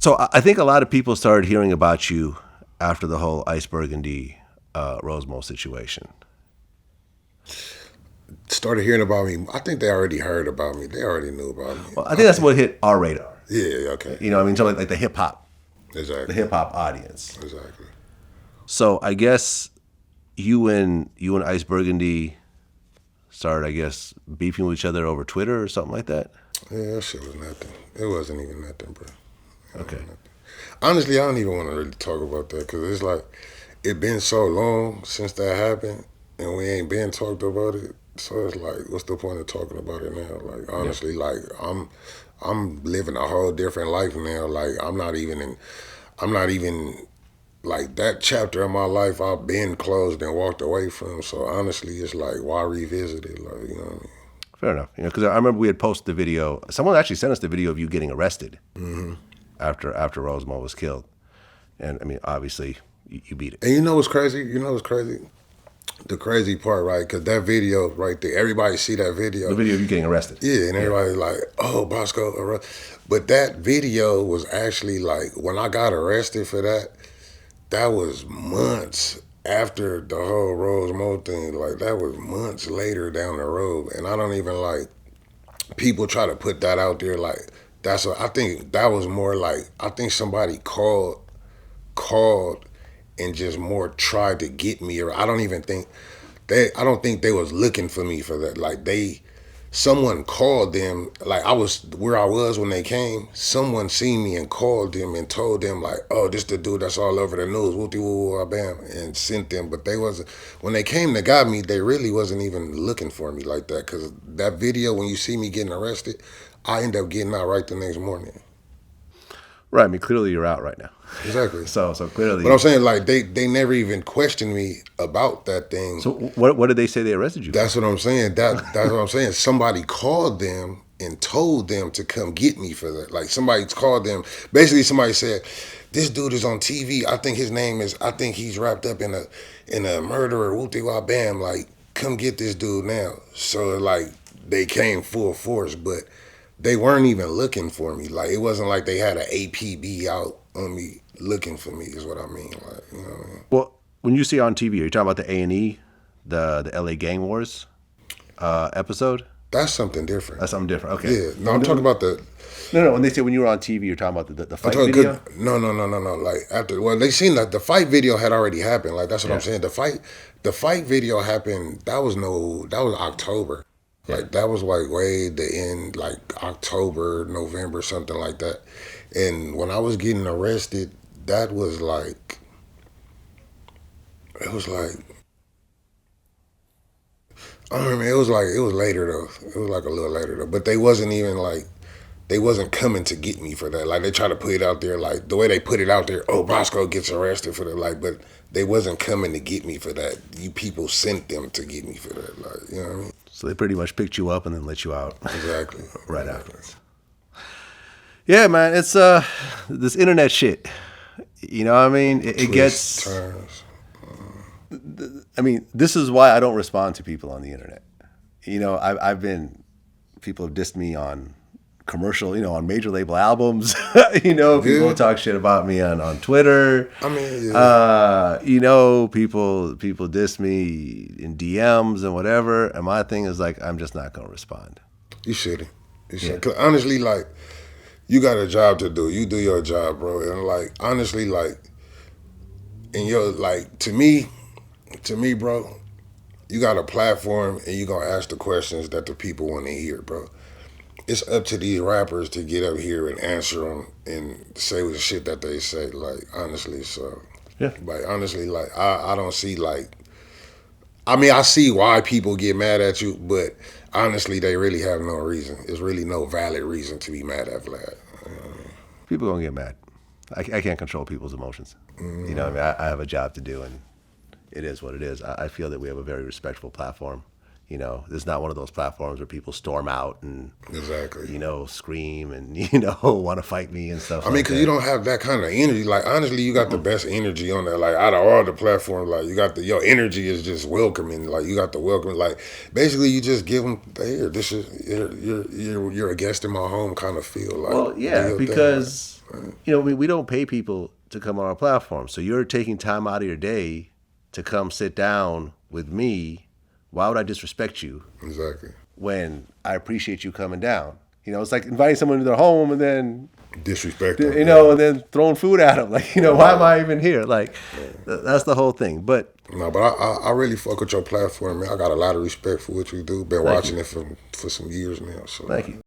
So I think a lot of people started hearing about you after the whole Ice Burgundy Rosemo situation. Started hearing about me. I think they already heard about me. They already knew about me. Well, I think that's what hit our radar. Yeah, okay. You know, I mean, so like the hip hop, Exactly. the hip hop audience. Exactly. So I guess you and Ice Burgundy started, I guess, beefing with each other over Twitter or something like that. Yeah, that shit was nothing. It wasn't even nothing, bro. Okay. Honestly, I don't even want to really talk about that because it's like it been so long since that happened, and we ain't been talked about it. So it's like, what's the point of talking about it now? Like honestly, like I'm living a whole different life now. Like I'm not even like that chapter of my life I've been closed and walked away from. So honestly, it's like why revisit it? Like you know what I mean? Fair enough. You know, because I remember we had posted the video. Someone actually sent us the video of you getting arrested after Rosemo was killed, and I mean, obviously, you beat it. And you know what's crazy? You know what's crazy? The crazy part, right? Because that video right there, everybody see that video. The video of you getting arrested. Yeah, and everybody's like, oh, Boskoe. But that video was actually like, when I got arrested for that, that was months after the whole Rosemo thing. Like, that was months later down the road. And I don't even like, people try to put that out there like, that's what I think that was more like, I think somebody called and just more tried to get me, or I don't think they was looking for me for that. Like someone called them, like I was where I was when they came. Someone seen me and called them and told them like, oh, this the dude that's all over the news, whoopty woo bam, and sent them. But they wasn't, when they came to got me, they really wasn't even looking for me like that. Cause that video, when you see me getting arrested, I end up getting out right the next morning. Right. I mean, clearly you're out right now. Exactly. So clearly. But I'm saying, like, they never even questioned me about that thing. So what did they say they arrested you for? That's what I'm saying. That's what I'm saying. Somebody called them and told them to come get me for that. Like, somebody called them. Basically, somebody said, this dude is on TV. I think he's wrapped up in a murderer. Whoopty-wah bam. Like, come get this dude now. So, like, they came full force, but they weren't even looking for me. Like, it wasn't like they had an APB out on me looking for me, is what I mean. Like, you know what I mean? Well, when you see on TV, are you talking about the A&E, the LA Gang Wars episode? That's something different. That's something different. Okay. Yeah. No, I'm talking about the. No. When they say when you were on TV, you're talking about the fight video. No. Like after, well, they seen that the fight video had already happened. Like that's what I'm saying. The fight video happened. That was October. Yeah. Like that was like way the end, like October, November, something like that. And when I was getting arrested, that was like, it was like, I don't remember, it was later though. It was like a little later though. But they wasn't even like, they wasn't coming to get me for that. Like they try to put it out there, like the way they put it out there, oh, Boskoe gets arrested for that. Like, but they wasn't coming to get me for that. You people sent them to get me for that. Like, you know what I mean? So they pretty much picked you up and then let you out. Exactly. Right afterwards. Yeah, man, it's this internet shit. You know what I mean? It gets turns. I mean, this is why I don't respond to people on the internet. You know, I've been, people have dissed me on commercial, you know, on major label albums. You know, people talk shit about me on Twitter. I mean, you know, people diss me in DMs and whatever. And my thing is like, I'm just not gonna respond. You shouldn't. Cause honestly, like, you got a job to do. You do your job, bro. And like, honestly, like, and you're like, to me, bro, you got a platform and you gonna ask the questions that the people want to hear, bro. It's up to these rappers to get up here and answer them and say the shit that they say, like, honestly. So, like, honestly, like, I don't see, like, I mean, I see why people get mad at you, but honestly, they really have no reason. There's really no valid reason to be mad at Vlad. People gonna get mad. I can't control people's emotions. Mm-hmm. You know, I mean, I have a job to do, and it is what it is. I feel that we have a very respectful platform. You know, it's not one of those platforms where people storm out and Exactly. you know, scream and you know, want to fight me and stuff. I mean, because you don't have that kind of energy. Like, honestly, you got the best energy on there. Like, out of all the platforms, like, you got your energy is just welcoming. Like, you got the welcoming. Like, basically, you just give them, here, this is, you're a guest in my home kind of feel. Like, well, yeah, because, you know, we don't pay people to come on our platform. So you're taking time out of your day to come sit down with me. Why would I disrespect you? Exactly. When I appreciate you coming down. You know, it's like inviting someone to their home and then disrespect them, you know, and then throwing food at them. Like, you know, why am I even here? Like, that's the whole thing. But no, but I really fuck with your platform, man. I got a lot of respect for what you do. Been watching it for some years now. So thank you.